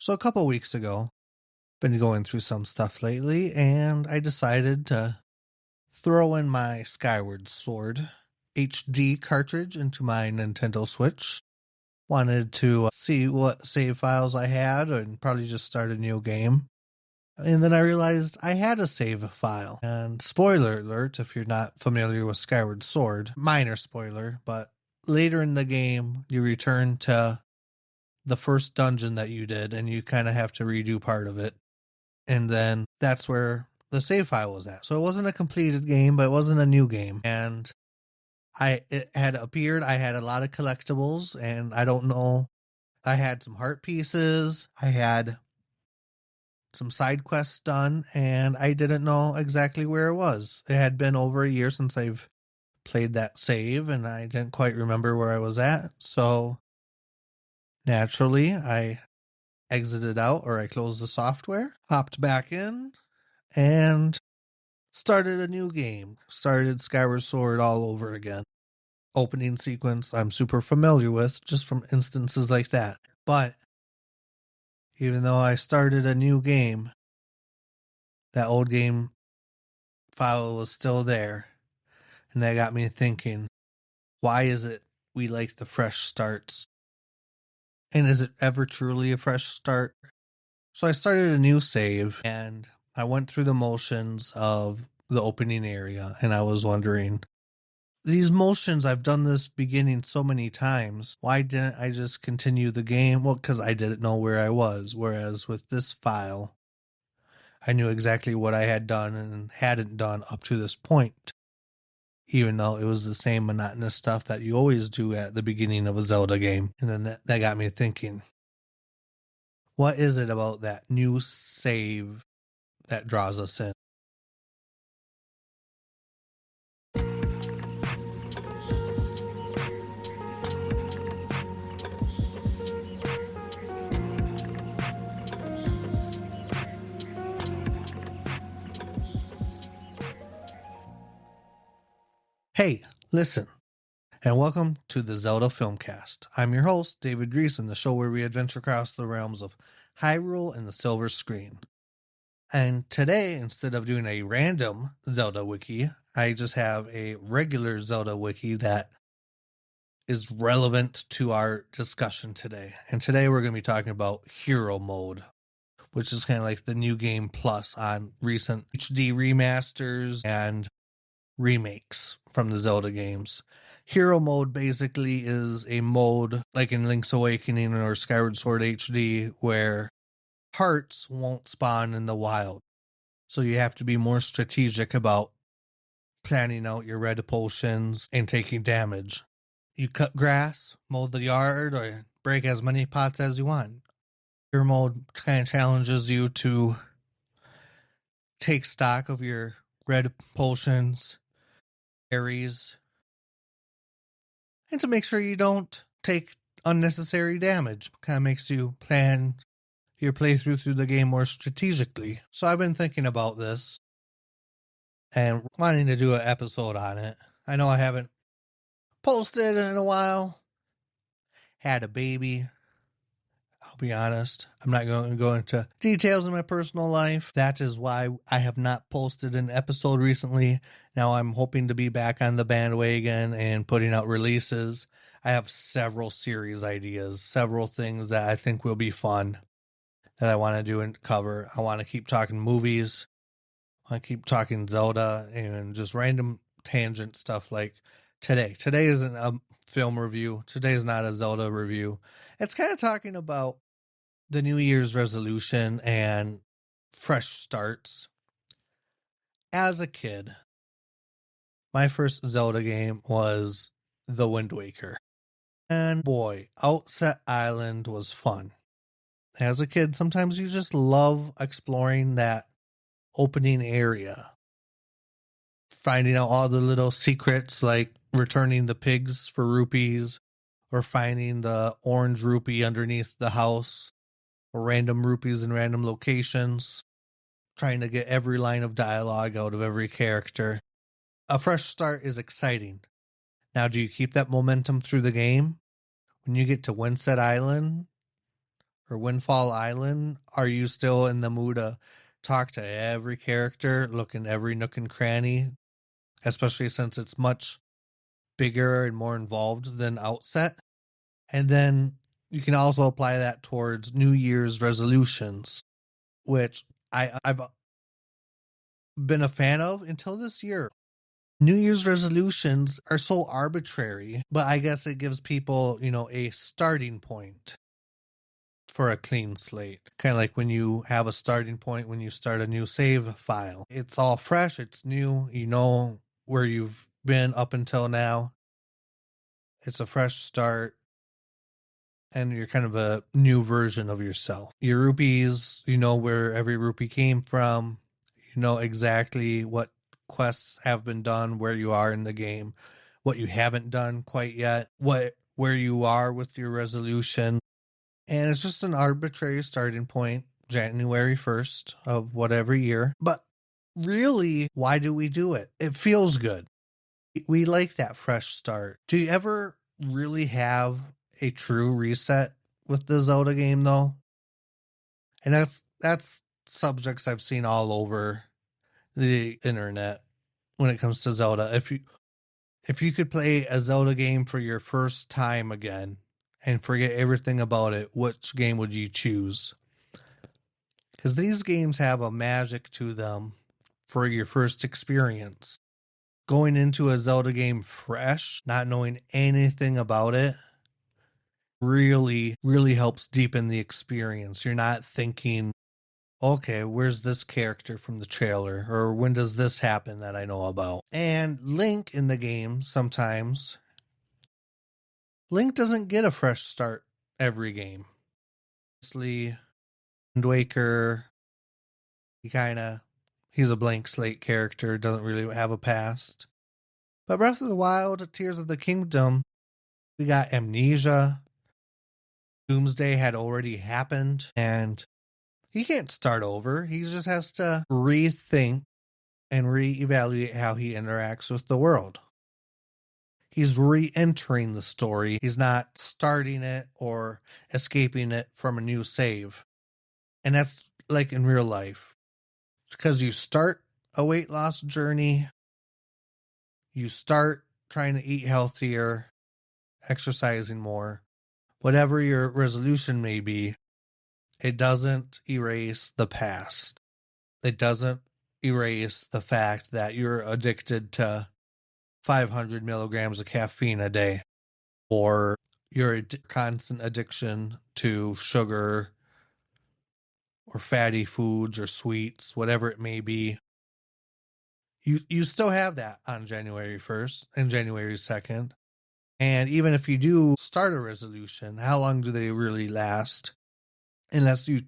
So a couple weeks ago, been going through some stuff lately, and I decided to throw in my Skyward Sword HD cartridge into my Nintendo Switch. Wanted to see what save files I had and probably just start a new game. And then I realized I had a save file. And spoiler alert, if you're not familiar with Skyward Sword, minor spoiler, but later in the game, you return to the first dungeon that you did, and you kind of have to redo part of it. And then that's where the save file was at. So it wasn't a completed game, but it wasn't a new game. And it had appeared. I had a lot of collectibles, and I don't know. I had some heart pieces. I had some side quests done, and I didn't know exactly where it was. It had been over a year since I've played that save, and I didn't quite remember where I was at. So naturally, I exited out, or I closed the software, hopped back in, and started a new game. Started Skyward Sword all over again. Opening sequence I'm super familiar with just from instances like that. But even though I started a new game, that old game file was still there. And that got me thinking, why is it we like the fresh starts? And is it ever truly a fresh start? So I started a new save, and I went through the motions of the opening area, and I was wondering, these motions, I've done this beginning so many times. Why didn't I just continue the game? Well, because I didn't know where I was. Whereas with this file, I knew exactly what I had done and hadn't done up to this point. Even though it was the same monotonous stuff that you always do at the beginning of a Zelda game. And then that got me thinking, what is it about that new save that draws us in? Hey, listen, and welcome to the Zelda Filmcast. I'm your host, David Ries, the show where we adventure across the realms of Hyrule and the Silver Screen. And today, instead of doing a random Zelda wiki, I just have a regular Zelda wiki that is relevant to our discussion today. And today we're going to be talking about Hero Mode, which is kind of like the new game plus on recent HD remasters and remakes from the Zelda games. Hero Mode basically is a mode like in Link's Awakening or Skyward Sword HD where hearts won't spawn in the wild. So you have to be more strategic about planning out your red potions and taking damage. You cut grass, mow the yard, or break as many pots as you want. Hero Mode kind of challenges you to take stock of your red potions, berries, and to make sure you don't take unnecessary damage. Kind of makes you plan your playthrough through the game more strategically. So I've been thinking about this and wanting to do an episode on it. I know I haven't posted in a while. Had a baby. I'll be honest. I'm not going to go into details in my personal life. That is why I have not posted an episode recently. Now I'm hoping to be back on the bandwagon and putting out releases. I have several series ideas, several things that I think will be fun that I want to do and cover. I want to keep talking movies. I keep talking Zelda and just random tangent stuff like today. Today isn't a film review. Today is not a Zelda review. It's kind of talking about the New Year's resolution and fresh starts. As a kid, my first Zelda game was The Wind Waker. And boy, Outset Island was fun. As a kid, sometimes you just love exploring that opening area. Finding out all the little secrets like returning the pigs for rupees or finding the orange rupee underneath the house or random rupees in random locations. Trying to get every line of dialogue out of every character. A fresh start is exciting. Now, do you keep that momentum through the game? When you get to Windset Island or Windfall Island, are you still in the mood to talk to every character, look in every nook and cranny, especially since it's much bigger and more involved than Outset? And then you can also apply that towards New Year's resolutions, which I've been a fan of until this year. New Year's resolutions are so arbitrary, but I guess it gives people, a starting point for a clean slate. Kind of like when you have a starting point when you start a new save file. It's all fresh, it's new, you know where you've been up until now. It's a fresh start, and you're kind of a new version of yourself. Your rupees, you know where every rupee came from, you know exactly what quests have been done, where you are in the game, what you haven't done quite yet, where you are with your resolution. And it's just an arbitrary starting point, January 1st of whatever year. But really, why do we do it? It feels good. We like that fresh start. Do you ever really have a true reset with the Zelda game though? And that's subjects I've seen all over the internet when it comes to Zelda. If you could play a Zelda game for your first time again and forget everything about it, which game would you choose? Because these games have a magic to them for your first experience. Going into a Zelda game fresh, not knowing anything about it, really, really helps deepen the experience. You're not thinking, okay, where's this character from the trailer? Or when does this happen that I know about? And Link in the game, sometimes, Link doesn't get a fresh start every game. Honestly, Wind Waker, he's a blank slate character, doesn't really have a past. But Breath of the Wild, Tears of the Kingdom, we got amnesia. Doomsday had already happened, and he can't start over. He just has to rethink and reevaluate how he interacts with the world. He's re entering the story. He's not starting it or escaping it from a new save. And that's like in real life. Because you start a weight loss journey, you start trying to eat healthier, exercising more, whatever your resolution may be, it doesn't erase the past. It doesn't erase the fact that you're addicted to 500 milligrams of caffeine a day, or your constant addiction to sugar or fatty foods or sweets, whatever it may be. You still have that on January 1st and January 2nd. And even if you do start a resolution, how long do they really last? Unless you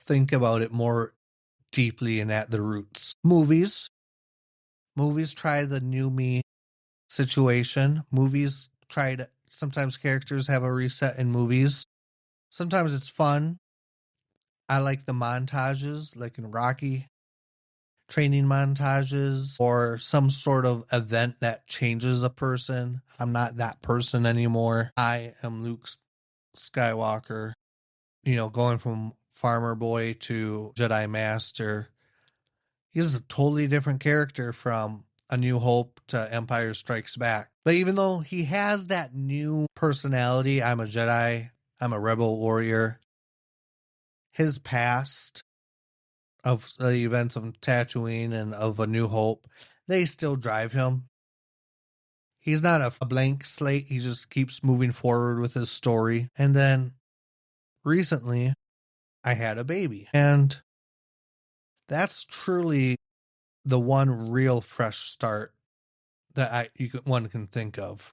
think about it more deeply and at the roots. Movies try the new me situation. Movies try to, sometimes characters have a reset in movies. Sometimes it's fun. I like the montages, like in Rocky, training montages, or some sort of event that changes a person. I'm not that person anymore. I am Luke Skywalker, going from farmer boy to Jedi Master. He's a totally different character from A New Hope to Empire Strikes Back. But even though he has that new personality, I'm a Jedi, I'm a rebel warrior, his past of the events of Tatooine and of A New Hope, they still drive him. He's not a blank slate. He just keeps moving forward with his story. And then recently, I had a baby. And that's truly the one real fresh start that one can think of.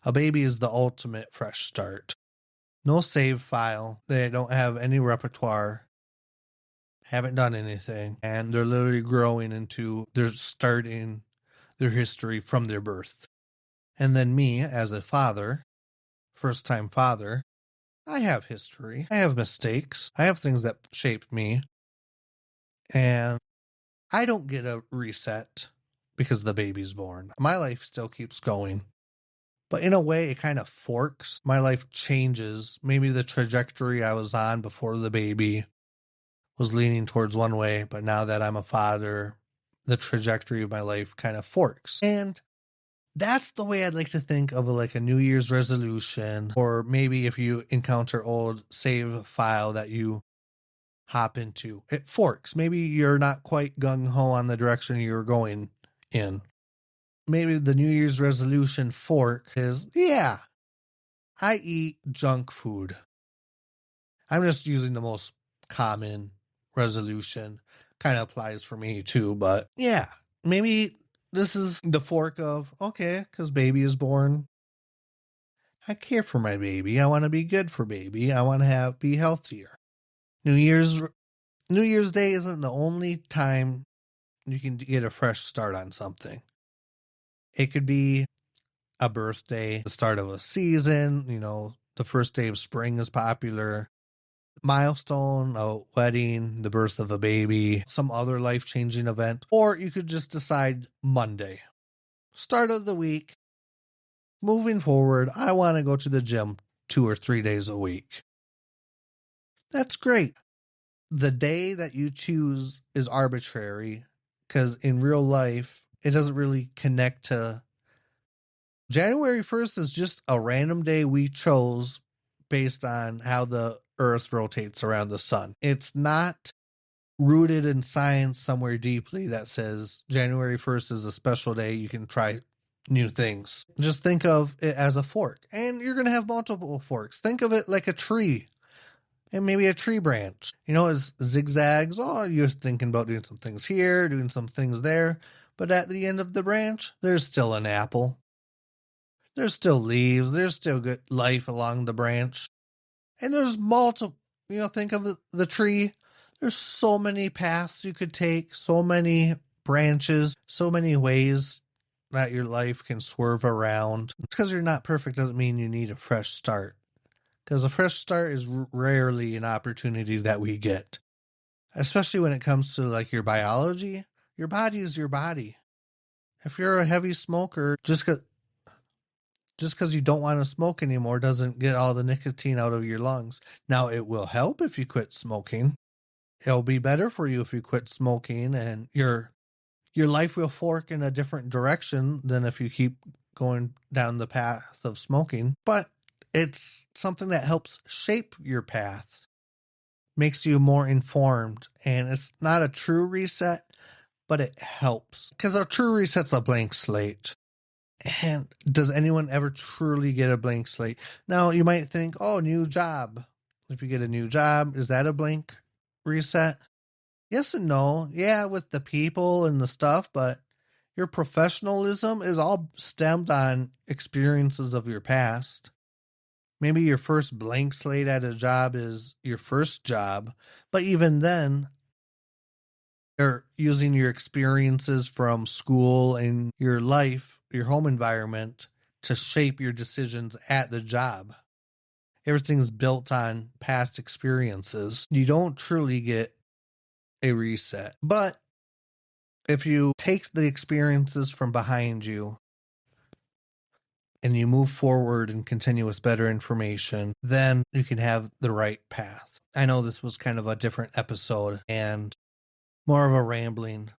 A baby is the ultimate fresh start. No save file. They don't have any repertoire. Haven't done anything. And they're literally they're starting their history from their birth. And then me, as a father, first time father, I have history. I have mistakes. I have things that shaped me. And I don't get a reset because the baby's born. My life still keeps going. But in a way, it kind of forks. My life changes. Maybe the trajectory I was on before the baby was leaning towards one way, but now that I'm a father, the trajectory of my life kind of forks. And that's the way I'd like to think of like a New Year's resolution, or maybe if you encounter old save file that you hop into, it forks. Maybe you're not quite gung-ho on the direction you're going in. Maybe the New Year's resolution fork is, yeah, I eat junk food. I'm just using the most common resolution. Kind of applies for me too, but yeah, maybe this is the fork of, okay, because baby is born. I care for my baby. I want to be good for baby. I want to be healthier. New Year's New Year's Day isn't the only time you can get a fresh start on something. It could be a birthday, the start of a season, the first day of spring is popular. Milestone, a wedding, the birth of a baby, some other life-changing event, or you could just decide Monday. Start of the week. Moving forward, I want to go to the gym 2 or 3 days a week. That's great. The day that you choose is arbitrary because in real life, it doesn't really connect to. January 1st is just a random day we chose based on how the earth rotates around the sun. It's not rooted in science somewhere deeply that says January 1st is a special day. You can try new things. Just think of it as a fork, and you're going to have multiple forks. Think of it like a tree and maybe a tree branch. As zigzags. Oh, you're thinking about doing some things here, doing some things there. But at the end of the branch, there's still an apple. There's still leaves. There's still good life along the branch. And there's multiple, think of the tree. There's so many paths you could take, so many branches, so many ways that your life can swerve around. It's because you're not perfect doesn't mean you need a fresh start. Because a fresh start is rarely an opportunity that we get. Especially when it comes to like your biology. Your body is your body. If you're a heavy smoker, just because you don't want to smoke anymore doesn't get all the nicotine out of your lungs. Now, it will help if you quit smoking. It'll be better for you if you quit smoking, and your life will fork in a different direction than if you keep going down the path of smoking. But it's something that helps shape your path, makes you more informed, and it's not a true reset, but it helps. Because a true reset's a blank slate. And does anyone ever truly get a blank slate? Now, you might think, oh, new job. If you get a new job, is that a blank reset? Yes and no. Yeah, with the people and the stuff, but your professionalism is all stemmed on experiences of your past. Maybe your first blank slate at a job is your first job, but even then, you're using your experiences from school and your life, your home environment, to shape your decisions at the job. Everything's built on past experiences. You don't truly get a reset. But if you take the experiences from behind you and you move forward and continue with better information, then you can have the right path. I know this was kind of a different episode and more of a rambling,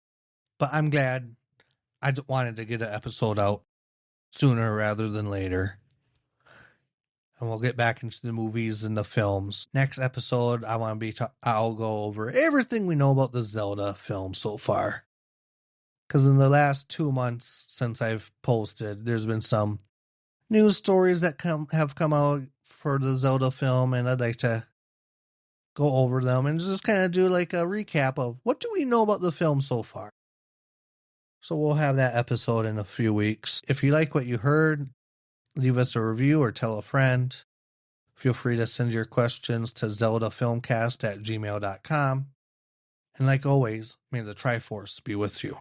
but I'm glad. I wanted to get an episode out sooner rather than later. And we'll get back into the movies and the films. Next episode, I'll go over everything we know about the Zelda film so far. Because in the last 2 months since I've posted, there's been some news stories that have come out for the Zelda film, and I'd like to go over them and just kind of do like a recap of what do we know about the film so far. So we'll have that episode in a few weeks. If you like what you heard, leave us a review or tell a friend. Feel free to send your questions to ZeldaFilmcast@gmail.com. And like always, may the Triforce be with you.